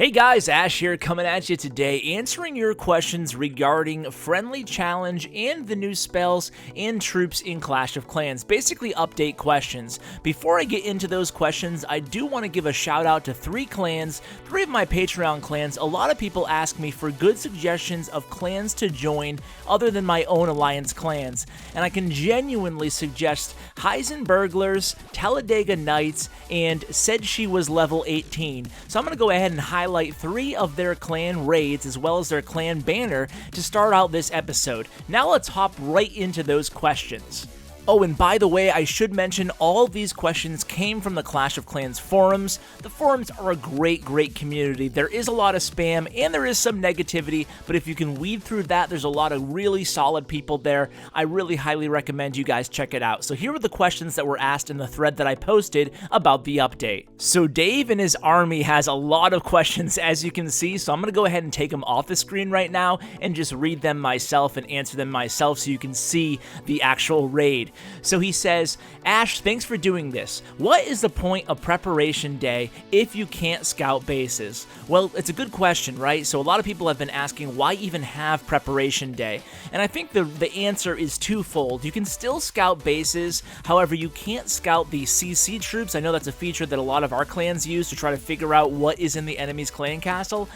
Hey guys, Ash here coming at you today, answering your questions regarding Friendly Challenge and the new spells and troops in Clash of Clans. Basically update questions. Before I get into those questions, I do want to give a shout out to three of my Patreon clans. A lot of people ask me for good suggestions of clans to join other than my own Alliance clans, and I can genuinely suggest Heisenberglers, Talladega Knights, and Said She Was Level 18. So I'm going to go ahead and highlight three of their clan raids as well as their clan banner to start out this episode. Now let's hop right into those questions. Oh, and by the way, I should mention all of these questions came from the Clash of Clans forums. The forums are a great community. There is a lot of spam and there is some negativity, but if you can weed through that, there's a lot of really solid people there. I really highly recommend you guys check it out. So here are the questions that were asked in the thread that I posted about the update. So Dave and his army has a lot of questions, as you can see, so I'm going to go ahead and take them off the screen right now and just read them myself and answer them myself so you can see the actual raid. So he says, Ash, thanks for doing this. What is the point of preparation day if you can't scout bases? Well, it's a good question, right? So a lot of people have been asking why even have preparation day? And I think the answer is twofold. You can still scout bases, however, you can't scout the CC troops. I know that's a feature that a lot of our clans use to try to figure out what is in the enemy's clan castle.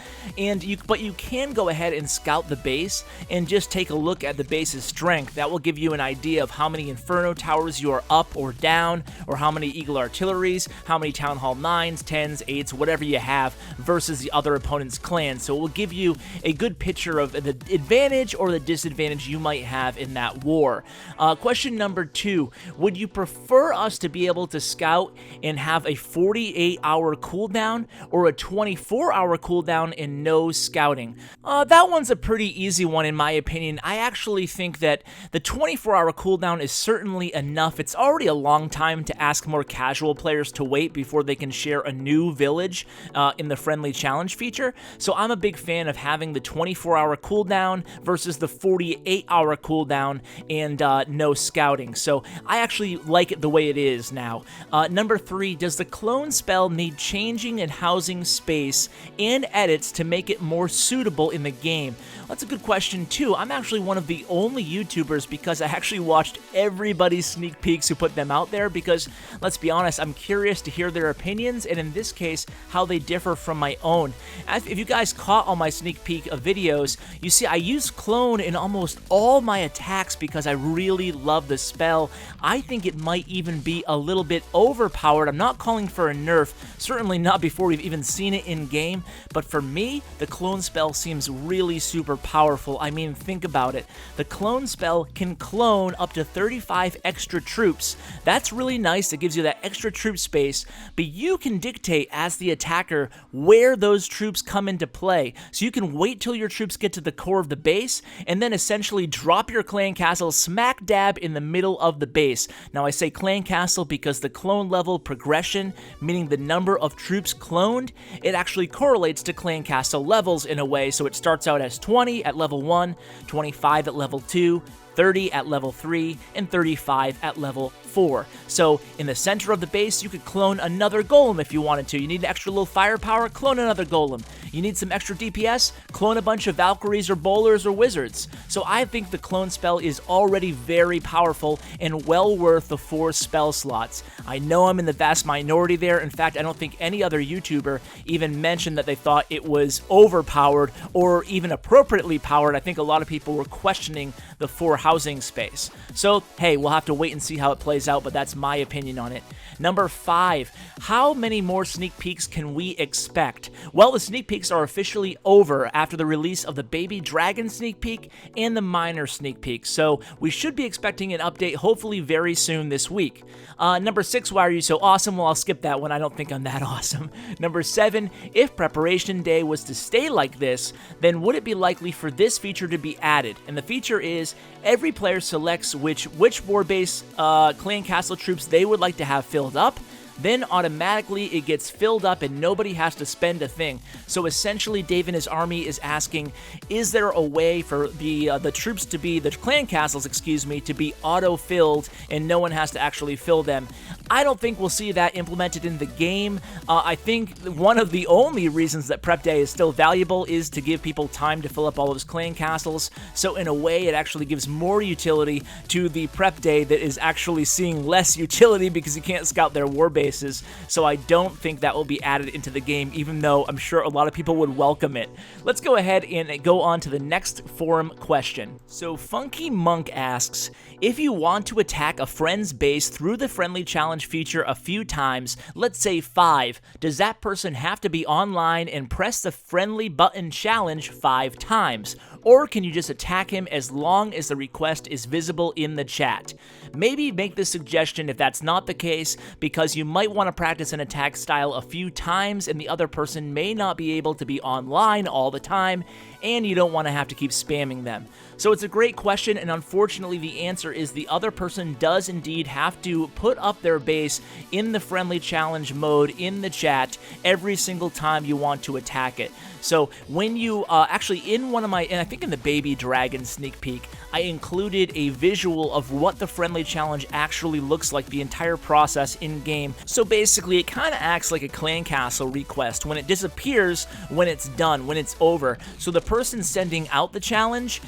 But you can go ahead and scout the base and just take a look at the base's strength. That will give you an idea of how many Inferno towers you are up or down, or how many Eagle Artilleries, how many Town Hall 9s, 10s, 8s, whatever you have versus the other opponent's clan. So it will give you a good picture of the advantage or the disadvantage you might have in that war. Question number 2, would you prefer us to be able to scout and have a 48-hour cooldown or a 24-hour cooldown and no scouting? That one's a pretty easy one in my opinion. I actually think that the 24-hour cooldown is certainly enough. It's already a long time to ask more casual players to wait before they can share a new village in the Friendly Challenge feature. So I'm a big fan of having the 24-hour cooldown versus the 48-hour cooldown and no scouting. So I actually like it the way it is now. Number 3, does the clone spell need changing and housing space and edits to make it more suitable in the game? That's a good question too. I'm actually one of the only YouTubers, because I actually watched everybody's sneak peeks who put them out there, because let's be honest, I'm curious to hear their opinions, and in this case, how they differ from my own. If you guys caught all my sneak peek of videos, you see I use clone in almost all my attacks because I really love the spell. I think it might even be a little bit overpowered. I'm not calling for a nerf, certainly not before we've even seen it in game, but for me, the clone spell seems really super powerful. I mean, think about it. The clone spell can clone up to 35 extra troops. That's really nice. It gives you that extra troop space, but you can dictate as the attacker where those troops come into play. So you can wait till your troops get to the core of the base and then essentially drop your clan castle smack dab in the middle of the base. Now I say clan castle because the clone level progression, meaning the number of troops cloned, it actually correlates to clan castle levels in a way. So it starts out as 20 at level 1, 25 at level 2, 30 at level 3, and 35 at level 4. So in the center of the base, you could clone another golem if you wanted to. You need extra little firepower, clone another golem. You need some extra DPS, clone a bunch of Valkyries or Bowlers or Wizards. So I think the clone spell is already very powerful and well worth the 4 spell slots. I know I'm in the vast minority there. In fact, I don't think any other YouTuber even mentioned that they thought it was overpowered or even appropriately powered. I think a lot of people were questioning the 4 housing space. So, hey, we'll have to wait and see how it plays out, but that's my opinion on it. Number 5, how many more sneak peeks can we expect? Well, the sneak peeks are officially over after the release of the Baby Dragon sneak peek and the Minor sneak peek, so we should be expecting an update hopefully very soon this week. Number 6, why are you so awesome? Well, I'll skip that one. I don't think I'm that awesome. Number 7, if preparation day was to stay like this, then would it be likely for this feature to be added? And the feature is every player selects which war base clan castle troops they would like to have filled up. Then automatically it gets filled up and nobody has to spend a thing. So essentially Dave and his army is asking, is there a way for the troops to be, the clan castles, excuse me, to be auto-filled and no one has to actually fill them? I don't think we'll see that implemented in the game. I think one of the only reasons that Prep Day is still valuable is to give people time to fill up all those clan castles, so in a way it actually gives more utility to the Prep Day that is actually seeing less utility because you can't scout their war bases, so I don't think that will be added into the game, even though I'm sure a lot of people would welcome it. Let's go ahead and go on to the next forum question. So Funky Monk asks, if you want to attack a friend's base through the friendly challenge feature a few times, let's say 5, does that person have to be online and press the friendly button challenge 5 times? Or can you just attack him as long as the request is visible in the chat? Maybe make this suggestion if that's not the case, because you might want to practice an attack style a few times and the other person may not be able to be online all the time, and you don't want to have to keep spamming them. So it's a great question, and unfortunately the answer is the other person does indeed have to put up their base in the friendly challenge mode in the chat every single time you want to attack it. So when you, actually in one of my, and I think in the Baby Dragon sneak peek, I included a visual of what the friendly challenge actually looks like, the entire process in-game. So basically it kind of acts like a clan castle request when it disappears when it's done, when it's over. So the person sending out the challenge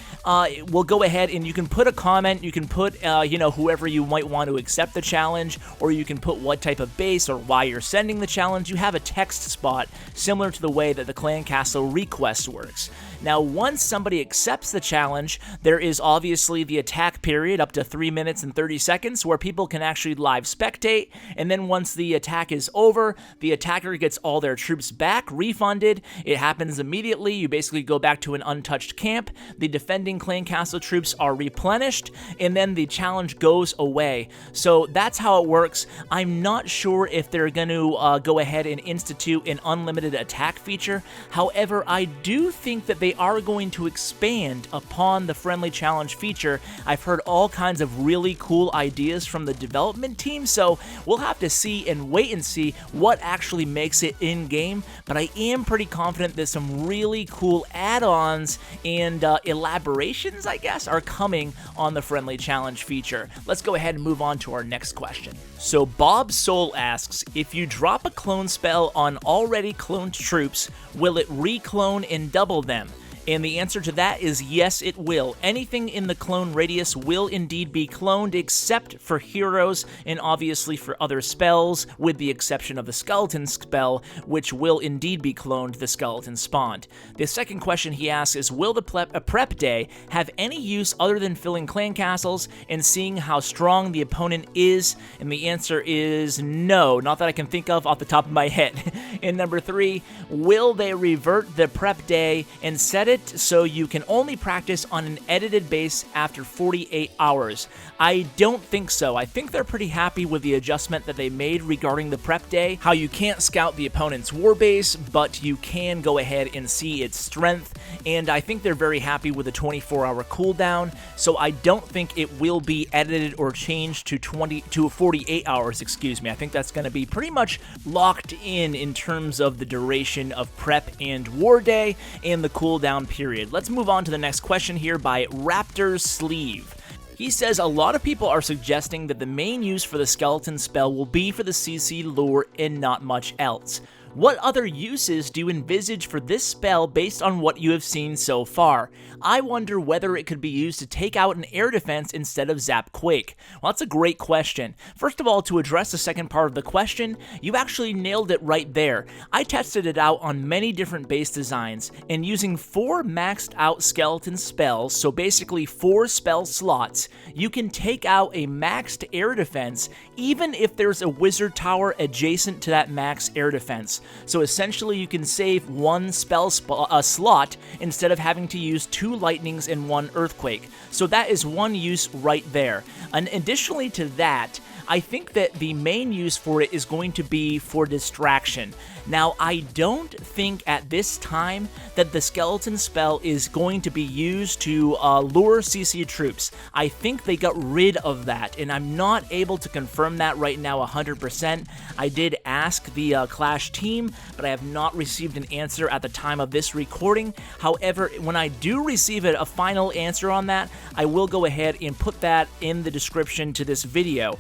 will go ahead and you can put a comment, you can put, you know, whoever you might want to accept the challenge, or you can put what type of base or why you're sending the challenge. You have a text spot similar to the way that the clan castle request works. Now, once somebody accepts the challenge, there is obviously the attack period up to 3 minutes and 30 seconds where people can actually live spectate, and then once the attack is over, the attacker gets all their troops back, refunded. It happens immediately. You basically go back to an untouched camp. The defending clan castle troops are replenished, and then the challenge goes away. So that's how it works. I'm not sure if they're going to go ahead and institute an unlimited attack feature. However, I do think that they are going to expand upon the friendly challenge feature. I've heard all kinds of really cool ideas from the development team, so we'll have to see and wait and see what actually makes it in-game, but I am pretty confident that some really cool add-ons and elaborations, I guess, are coming on the friendly challenge feature. Let's go ahead and move on to our next question. So Bob Soul asks, if you drop a clone spell on already cloned troops, will it re-clone and double them? And the answer to that is yes, it will. Anything in the clone radius will indeed be cloned, except for heroes and obviously for other spells, with the exception of the skeleton spell, which will indeed be cloned the skeleton spawned. The second question he asks is, will the prep day have any use other than filling clan castles and seeing how strong the opponent is? And the answer is no, not that I can think of off the top of my head. And number 3, will they revert the prep day and set it so you can only practice on an edited base after 48 hours? I don't think so. I think they're pretty happy with the adjustment that they made regarding the prep day, how you can't scout the opponent's war base, but you can go ahead and see its strength, and I think they're very happy with the 24-hour cooldown, so I don't think it will be edited or changed to 48 hours, excuse me. I think that's going to be pretty much locked in terms of the duration of prep and war day and the cooldown period. Let's move on to the next question here by Raptor's Sleeve. He says a lot of people are suggesting that the main use for the skeleton spell will be for the CC lure and not much else. What other uses do you envisage for this spell based on what you have seen so far? I wonder whether it could be used to take out an air defense instead of Zap Quake. Well, that's a great question. First of all, to address the second part of the question, you actually nailed it right there. I tested it out on many different base designs, and using 4 maxed out skeleton spells, so basically 4 spell slots, you can take out a maxed air defense even if there's a wizard tower adjacent to that max air defense. So essentially you can save 1 spell slot instead of having to use 2 lightnings and 1 earthquake. So that is one use right there. And additionally to that, I think that the main use for it is going to be for distraction. Now, I don't think at this time that the skeleton spell is going to be used to lure CC troops. I think they got rid of that, and I'm not able to confirm that right now 100%. I did ask the Clash team, but I have not received an answer at the time of this recording. However, when I do receive a final answer on that, I will go ahead and put that in the description to this video.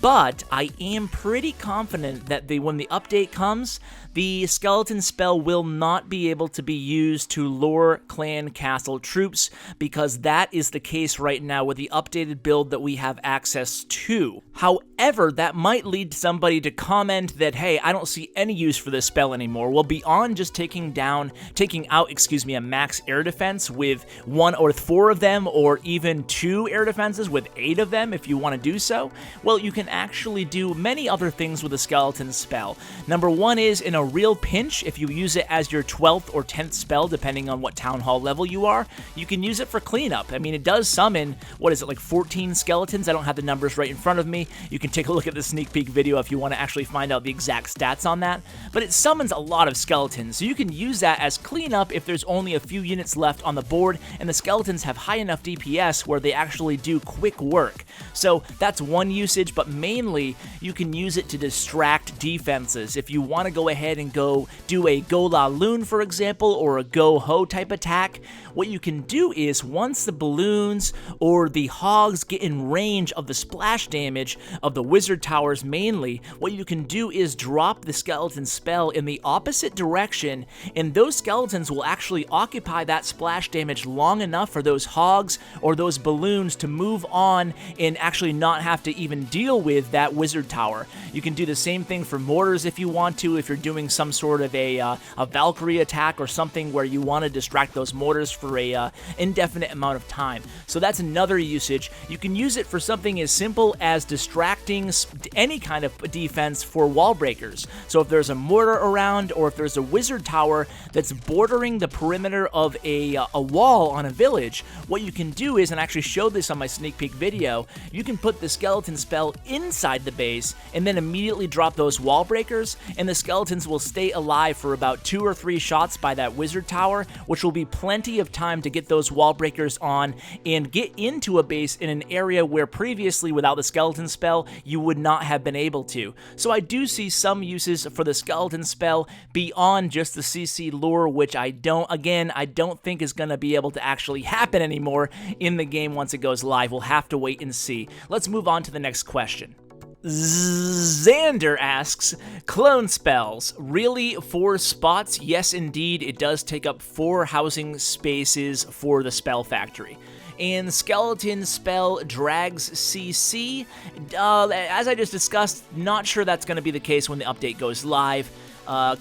But I am pretty confident that when the update comes, the skeleton spell will not be able to be used to lure clan castle troops, because that is the case right now with the updated build that we have access to. However, that might lead somebody to comment that, hey, I don't see any use for this spell anymore. Well, beyond just taking out a max air defense with 1 or 4 of them, or even 2 air defenses with 8 of them if you want to do so, well, you can actually do many other things with a skeleton spell. Number 1 is, in a real pinch, if you use it as your 12th or 10th spell, depending on what town hall level you are, you can use it for cleanup. I mean, it does summon, what is it, like 14 skeletons? I don't have the numbers right in front of me. You can take a look at the sneak peek video if you want to actually find out the exact stats on that. But it summons a lot of skeletons, so you can use that as cleanup if there's only a few units left on the board and the skeletons have high enough DPS where they actually do quick work. So that's one usage, but mainly you can use it to distract defenses. If you want to go ahead and go do a Go La Loon, for example, or a Go Ho type attack, what you can do is, once the balloons or the hogs get in range of the splash damage of the wizard towers mainly, what you can do is drop the skeleton spell in the opposite direction, and those skeletons will actually occupy that splash damage long enough for those hogs or those balloons to move on and actually not have to even deal with that wizard tower. You can do the same thing for mortars if you want to, if you're doing some sort of a Valkyrie attack or something where you want to distract those mortars for a indefinite amount of time. So that's another usage. You can use it for something as simple as distracting any kind of defense for wall breakers. So if there's a mortar around, or if there's a wizard tower that's bordering the perimeter of a wall on a village, what you can do is, and I actually showed this on my sneak peek video, you can put the skeleton spell inside the base and then immediately drop those wall breakers, and the skeletons will stay alive for about 2 or 3 shots by that wizard tower, which will be plenty of time to get those wall breakers on and get into a base in an area where previously, without the skeleton spell, you would not have been able to. So I do see some uses for the skeleton spell beyond just the CC lure, which I don't think is going to be able to actually happen anymore in the game once it goes live. We'll have to wait and see. Let's move on to the next question. Xander asks, clone spells, really 4 spots? Yes, indeed, it does take up 4 housing spaces for the spell factory. And skeleton spell drags CC, as I just discussed, not sure that's going to be the case when the update goes live.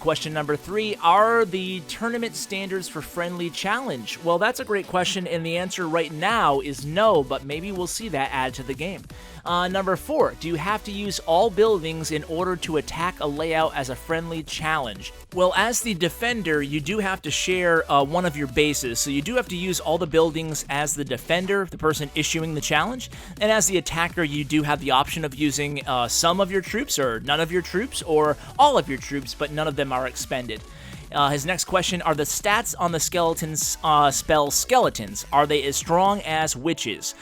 Question number 3, are the tournament standards for friendly challenge? Well, that's a great question, and the answer right now is no, but maybe we'll see that added to the game. Number 4, do you have to use all buildings in order to attack a layout as a friendly challenge? Well, as the defender, you do have to share one of your bases, so you do have to use all the buildings as the defender, the person issuing the challenge, and as the attacker, you do have the option of using some of your troops, or none of your troops, or all of your troops, but none of them are expended. His next question, are the stats on the skeletons spell skeletons? Are they as strong as witches?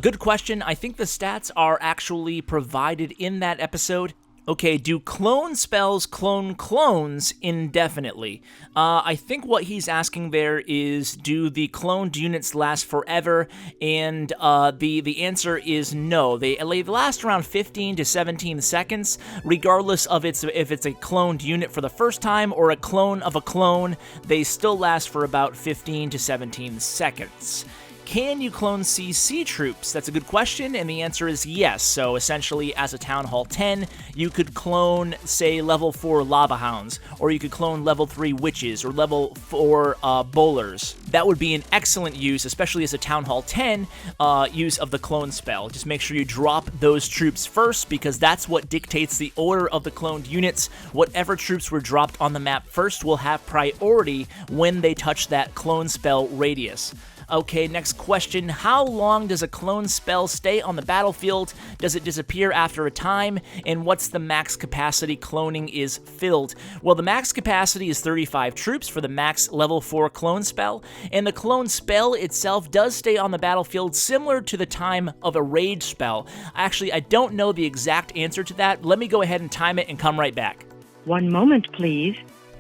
Good question. I think the stats are actually provided in that episode. Okay, do clone spells clone clones indefinitely? I think what he's asking there is, do the cloned units last forever? And the answer is no. They last around 15 to 17 seconds, regardless of if it's a cloned unit for the first time or a clone of a clone, they still last for about 15 to 17 seconds. Can you clone CC troops? That's a good question, and the answer is yes. So essentially, as a Town Hall 10, you could clone, say, level 4 Lava Hounds, or you could clone level 3 Witches, or level 4 Bowlers. That would be an excellent use, especially as a Town Hall 10 use of the clone spell. Just make sure you drop those troops first, because that's what dictates the order of the cloned units. Whatever troops were dropped on the map first will have priority when they touch that clone spell radius. Okay, next question. How long does a clone spell stay on the battlefield? Does it disappear after a time? And what's the max capacity cloning is filled? Well, the max capacity is 35 troops for the max level 4 clone spell, and the clone spell itself does stay on the battlefield similar to the time of a rage spell. Actually, I don't know the exact answer to that. Let me go ahead and time it and come right back. 1 moment, please.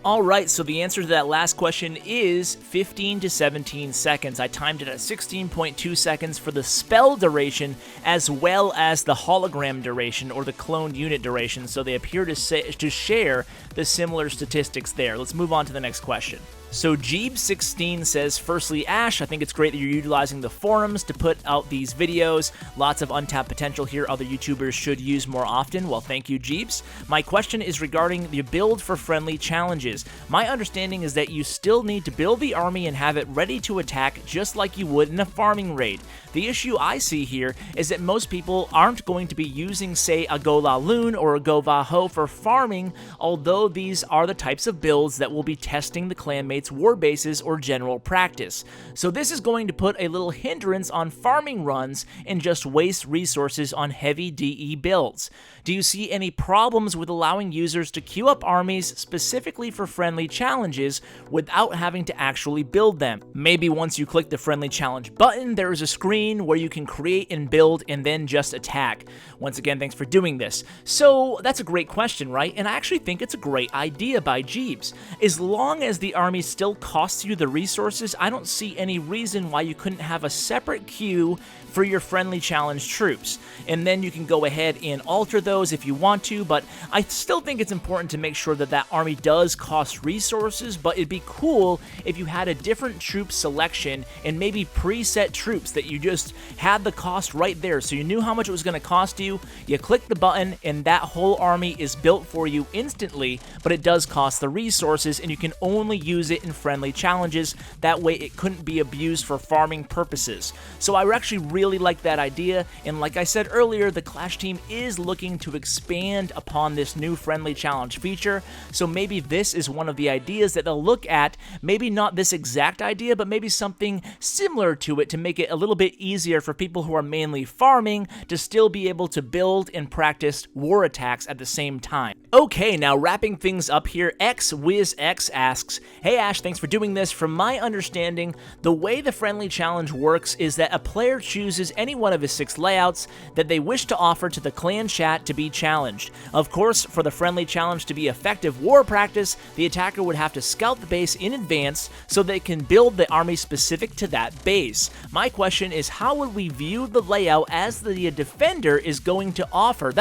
Alright, so the answer to that last question is 15 to 17 seconds. I timed it at 16.2 seconds for the spell duration as well as the hologram duration or the cloned unit duration, so they appear to share the similar statistics there. Let's move on to the next question. So Jeeb16 says, firstly, Ash, I think it's great that you're utilizing the forums to put out these videos. Lots of untapped potential here other YouTubers should use more often. Well, thank you, Jeebs. My question is regarding the build for friendly challenges. My understanding is that you still need to build the army and have it ready to attack just like you would in a farming raid. The issue I see here is that most people aren't going to be using, say, a Go La Loon or a Go Va Ho for farming, although these are the types of builds that will be testing the clanmates' war bases or general practice. So this is going to put a little hindrance on farming runs and just waste resources on heavy DE builds. Do you see any problems with allowing users to queue up armies specifically for friendly challenges without having to actually build them? Maybe once you click the friendly challenge button, there is a screen where you can create and build and then just attack. Once again, thanks for doing this. So that's a great question, right? And I actually think it's a great idea by Jeebs. As long as the army still costs you the resources, I don't see any reason why you couldn't have a separate queue for your friendly challenge troops. And then you can go ahead and alter those if you want to, but I still think it's important to make sure that that army does cost resources, but it'd be cool if you had a different troop selection and maybe preset troops that you just had the cost right there, so you knew how much it was going to cost you. You click the button and that whole army is built for you instantly, but it does cost the resources and you can only use it in friendly challenges. That way it couldn't be abused for farming purposes. So I actually really like that idea, and like I said earlier, the Clash team is looking to expand upon this new friendly challenge feature, so maybe this is one of the ideas that they'll look at. Maybe not this exact idea, but maybe something similar to it to make it a little bit easier for people who are mainly farming to still be able to build and practice war attacks at the same time. Okay, now wrapping things up here, XWizX asks, hey Ash, thanks for doing this. From my understanding, the way the friendly challenge works is that a player chooses any one of his 6 layouts that they wish to offer to the clan chat to be challenged. Of course, for the friendly challenge to be effective war practice, the attacker would have to scout the base in advance so they can build the army specific to that base. My question is, how would we view the layout as the defender is going to offer,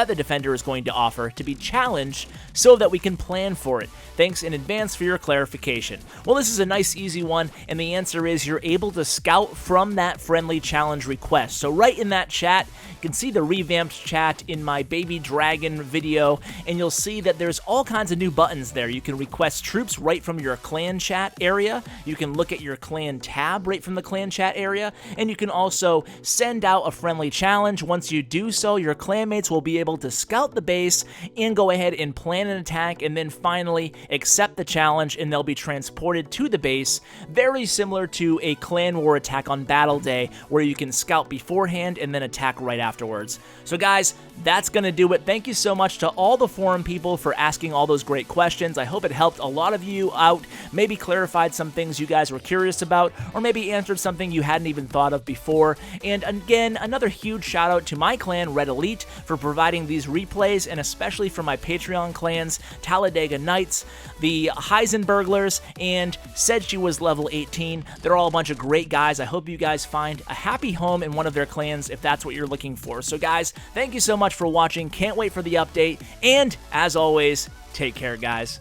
to be challenged so that we can plan for it? Thanks in advance for your clarification. Well, this is a nice easy one, and the answer is you're able to scout from that friendly challenge request. So right in that chat, you can see the revamped chat in my Baby Dragon video, and you'll see that there's all kinds of new buttons there. You can request troops right from your clan chat area, you can look at your clan tab right from the clan chat area, and you can also send out a friendly challenge. Once you do so, your clanmates will be able to scout the base and go ahead and plan an attack, and then finally accept the challenge, and they'll be transported to the base, very similar to a clan war attack on battle day where you can scout beforehand and then attack right afterwards. So guys, that's gonna do it. Thank you so much to all the forum people for asking all those great questions. I hope it helped a lot of you out, maybe clarified some things you guys were curious about, or maybe answered something you hadn't even thought of before. And again, another huge shout out to my clan, Red Elite, for providing these replays, and especially for my Patreon clans, Talladega Knights, the Heisenberglers, and said she was level 18. They're all a bunch of great guys. I hope you guys find a happy home in one of their clans if that's what you're looking for. So guys, thank you so much for watching. Can't wait for the update, and as always, take care, guys.